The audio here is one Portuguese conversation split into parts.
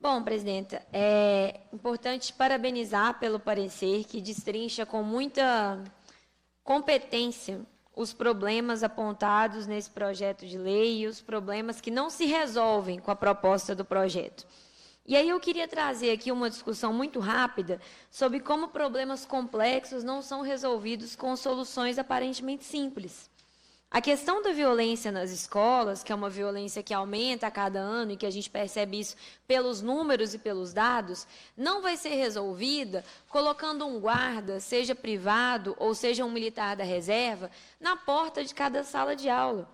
Bom, presidenta, é importante parabenizar pelo parecer que destrincha com muita competência os problemas apontados nesse projeto de lei e os problemas que não se resolvem com a proposta do projeto. E aí eu queria trazer aqui uma discussão muito rápida sobre como problemas complexos não são resolvidos com soluções aparentemente simples. A questão da violência nas escolas, que é uma violência que aumenta a cada ano e que a gente percebe isso pelos números e pelos dados, não vai ser resolvida colocando um guarda, seja privado ou seja um militar da reserva, na porta de cada sala de aula.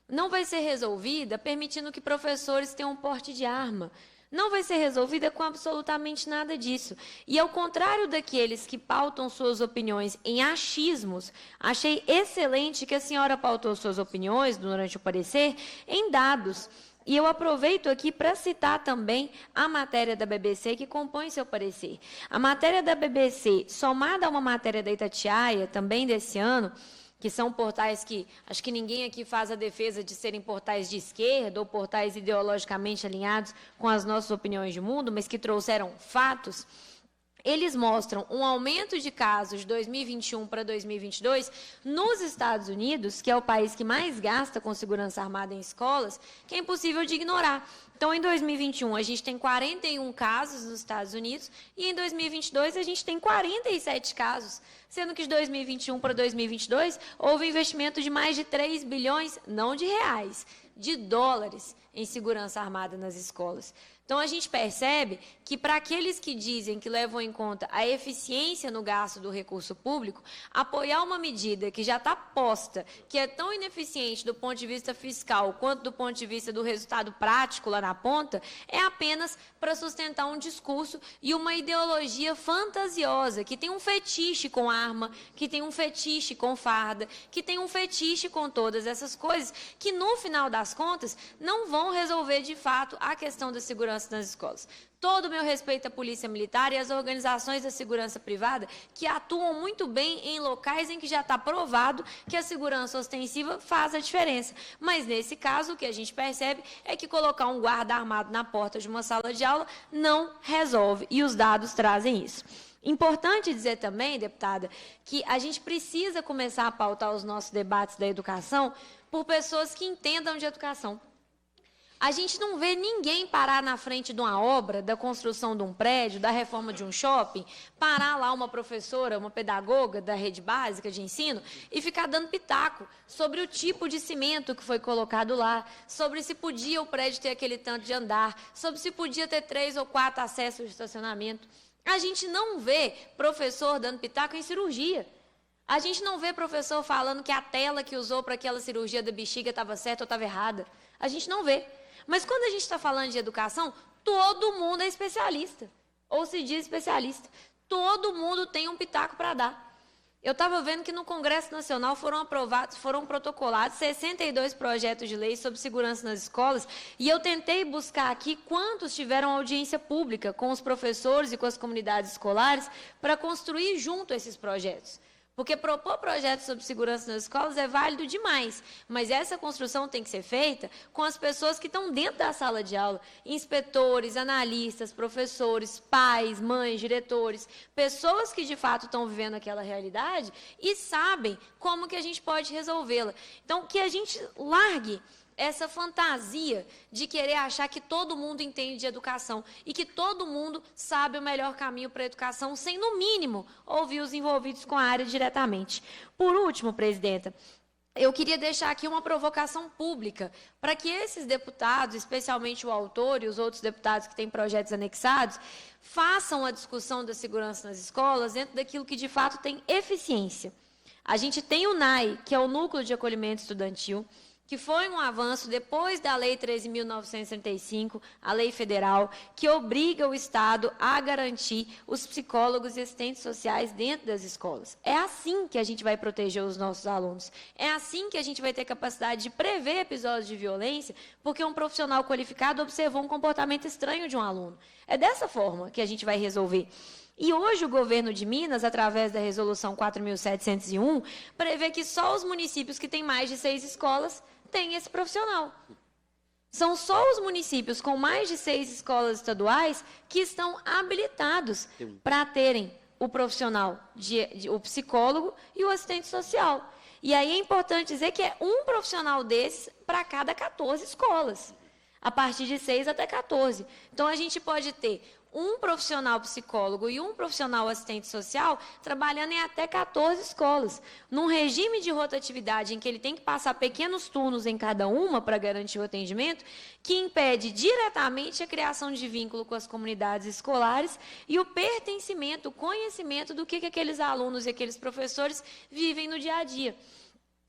Não vai ser resolvida permitindo que professores tenham um porte de arma. Não vai ser resolvida com absolutamente nada disso. E, ao contrário daqueles que pautam suas opiniões em achismos, achei excelente que a senhora pautou suas opiniões, durante o parecer, em dados. E eu aproveito aqui para citar também a matéria da BBC que compõe seu parecer. A matéria da BBC, somada a uma matéria da Itatiaia, também desse ano, que são portais que, acho que ninguém aqui faz a defesa de serem portais de esquerda ou portais ideologicamente alinhados com as nossas opiniões de mundo, mas que trouxeram fatos, eles mostram um aumento de casos de 2021 para 2022 nos Estados Unidos, que é o país que mais gasta com segurança armada em escolas, que é impossível de ignorar. Então, em 2021, a gente tem 41 casos nos Estados Unidos e em 2022 a gente tem 47 casos, sendo que de 2021 para 2022 houve investimento de mais de 3 bilhões, não de reais, de dólares em segurança armada nas escolas. Então, a gente percebe que, para aqueles que dizem que levam em conta a eficiência no gasto do recurso público, apoiar uma medida que já está posta, que é tão ineficiente do ponto de vista fiscal quanto do ponto de vista do resultado prático lá na ponta, é apenas para sustentar um discurso e uma ideologia fantasiosa, que tem um fetiche com arma, que tem um fetiche com farda, que tem um fetiche com todas essas coisas, que, no final das contas, não vão resolver, de fato, a questão da segurança nas escolas. Todo o meu respeito à Polícia Militar e às organizações da segurança privada que atuam muito bem em locais em que já está provado que a segurança ostensiva faz a diferença. Mas, nesse caso, o que a gente percebe é que colocar um guarda armado na porta de uma sala de aula não resolve, e os dados trazem isso. Importante dizer também, deputada, que a gente precisa começar a pautar os nossos debates da educação por pessoas que entendam de educação. A gente não vê ninguém parar na frente de uma obra, da construção de um prédio, da reforma de um shopping, parar lá uma professora, uma pedagoga da rede básica de ensino e ficar dando pitaco sobre o tipo de cimento que foi colocado lá, sobre se podia o prédio ter aquele tanto de andar, sobre se podia ter 3 ou 4 acessos de estacionamento. A gente não vê professor dando pitaco em cirurgia. A gente não vê professor falando que a tela que usou para aquela cirurgia da bexiga estava certa ou estava errada. A gente não vê. Mas quando a gente está falando de educação, todo mundo é especialista, ou se diz especialista. Todo mundo tem um pitaco para dar. Eu estava vendo que no Congresso Nacional foram protocolados 62 projetos de lei sobre segurança nas escolas, e eu tentei buscar aqui quantos tiveram audiência pública com os professores e com as comunidades escolares para construir junto esses projetos. Porque propor projetos sobre segurança nas escolas é válido demais, mas essa construção tem que ser feita com as pessoas que estão dentro da sala de aula, inspetores, analistas, professores, pais, mães, diretores, pessoas que de fato estão vivendo aquela realidade e sabem como que a gente pode resolvê-la. Então, que a gente largue essa fantasia de querer achar que todo mundo entende de educação e que todo mundo sabe o melhor caminho para a educação, sem, no mínimo, ouvir os envolvidos com a área diretamente. Por último, presidenta, eu queria deixar aqui uma provocação pública para que esses deputados, especialmente o autor e os outros deputados que têm projetos anexados, façam a discussão da segurança nas escolas dentro daquilo que, de fato, tem eficiência. A gente tem o NAI, que é o Núcleo de Acolhimento Estudantil, que foi um avanço depois da Lei 13.935, a lei federal, que obriga o Estado a garantir os psicólogos e assistentes sociais dentro das escolas. É assim que a gente vai proteger os nossos alunos. É assim que a gente vai ter capacidade de prever episódios de violência, porque um profissional qualificado observou um comportamento estranho de um aluno. É dessa forma que a gente vai resolver. E hoje o governo de Minas, através da resolução 4.701, prevê que só os municípios que têm mais de 6 escolas têm esse profissional. São só os municípios com mais de 6 escolas estaduais que estão habilitados para terem o profissional, o psicólogo e o assistente social. E aí é importante dizer que é um profissional desses para cada 14 escolas, a partir de 6 até 14. Então, a gente pode ter um profissional psicólogo e um profissional assistente social trabalhando em até 14 escolas, num regime de rotatividade em que ele tem que passar pequenos turnos em cada uma para garantir o atendimento, que impede diretamente a criação de vínculo com as comunidades escolares e o pertencimento, o conhecimento do que aqueles alunos e aqueles professores vivem no dia a dia.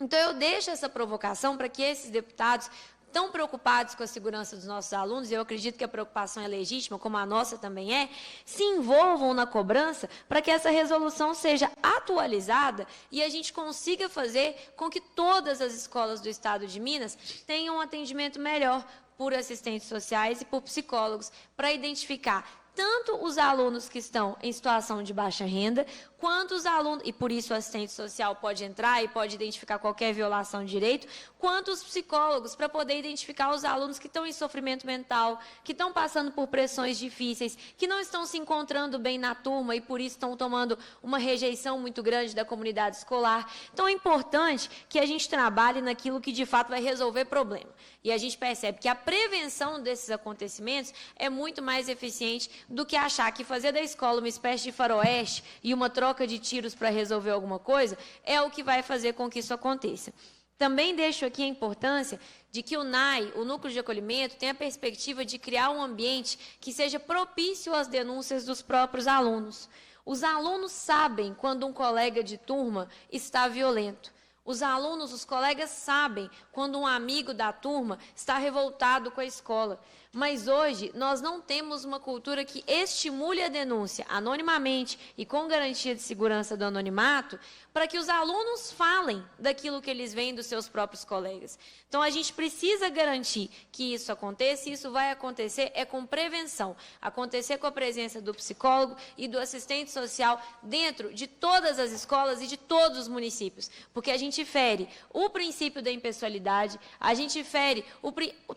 Então, eu deixo essa provocação para que esses deputados tão preocupados com a segurança dos nossos alunos, e eu acredito que a preocupação é legítima, como a nossa também é, se envolvam na cobrança para que essa resolução seja atualizada e a gente consiga fazer com que todas as escolas do Estado de Minas tenham um atendimento melhor por assistentes sociais e por psicólogos, para identificar tanto os alunos que estão em situação de baixa renda, quanto os alunos, e por isso o assistente social pode entrar e pode identificar qualquer violação de direito, quanto os psicólogos, para poder identificar os alunos que estão em sofrimento mental, que estão passando por pressões difíceis, que não estão se encontrando bem na turma e por isso estão tomando uma rejeição muito grande da comunidade escolar. Então é importante que a gente trabalhe naquilo que de fato vai resolver problema. E a gente percebe que a prevenção desses acontecimentos é muito mais eficiente do que achar que fazer da escola uma espécie de faroeste e uma troca de tiros para resolver alguma coisa é o que vai fazer com que isso aconteça. Também deixo aqui a importância de que o NAI, o Núcleo de Acolhimento, tenha a perspectiva de criar um ambiente que seja propício às denúncias dos próprios alunos. Os alunos sabem quando um colega de turma está violento. Os alunos, os colegas sabem quando um amigo da turma está revoltado com a escola. Mas hoje nós não temos uma cultura que estimule a denúncia anonimamente e com garantia de segurança do anonimato, para que os alunos falem daquilo que eles veem dos seus próprios colegas. Então, a gente precisa garantir que isso aconteça, e isso vai acontecer com prevenção, acontecer com a presença do psicólogo e do assistente social dentro de todas as escolas e de todos os municípios, porque a gente fere o princípio da impessoalidade, a gente fere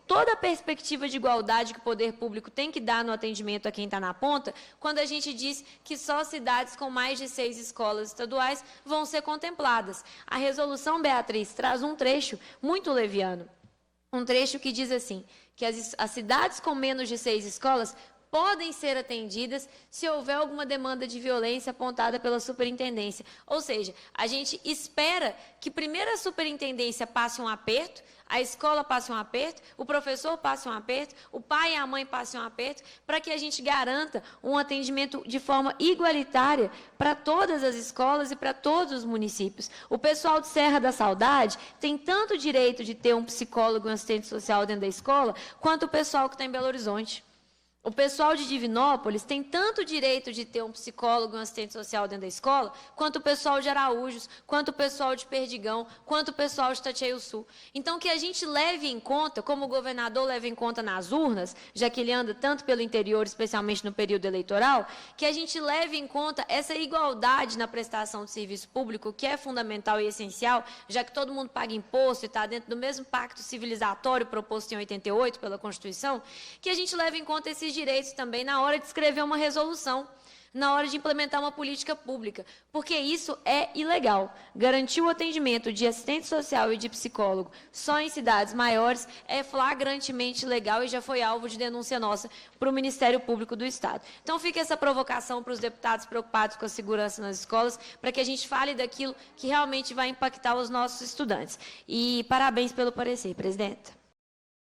toda a perspectiva de igualdade que o poder público tem que dar no atendimento a quem está na ponta, quando a gente diz que só cidades com mais de 6 escolas estaduais vão ser contempladas. A resolução, Beatriz, traz um trecho muito leviano, um trecho que diz assim, que as cidades com menos de 6 escolas podem ser atendidas se houver alguma demanda de violência apontada pela superintendência. Ou seja, a gente espera que primeiro a superintendência passe um aperto, a escola passe um aperto, o professor passe um aperto, o pai e a mãe passem um aperto, para que a gente garanta um atendimento de forma igualitária para todas as escolas e para todos os municípios. O pessoal de Serra da Saudade tem tanto direito de ter um psicólogo e um assistente social dentro da escola, quanto o pessoal que está em Belo Horizonte. O pessoal de Divinópolis tem tanto direito de ter um psicólogo e um assistente social dentro da escola, quanto o pessoal de Araújos, quanto o pessoal de Perdigão, quanto o pessoal de Itatiaia-Sul. Então, que a gente leve em conta, como o governador leva em conta nas urnas, já que ele anda tanto pelo interior, especialmente no período eleitoral, que a gente leve em conta essa igualdade na prestação de serviço público, que é fundamental e essencial, já que todo mundo paga imposto e está dentro do mesmo pacto civilizatório proposto em 88 pela Constituição, que a gente leve em conta esses direitos também na hora de escrever uma resolução, na hora de implementar uma política pública, porque isso é ilegal. Garantir o atendimento de assistente social e de psicólogo só em cidades maiores é flagrantemente ilegal e já foi alvo de denúncia nossa para o Ministério Público do Estado. Então, fica essa provocação para os deputados preocupados com a segurança nas escolas, para que a gente fale daquilo que realmente vai impactar os nossos estudantes. E parabéns pelo parecer, presidenta.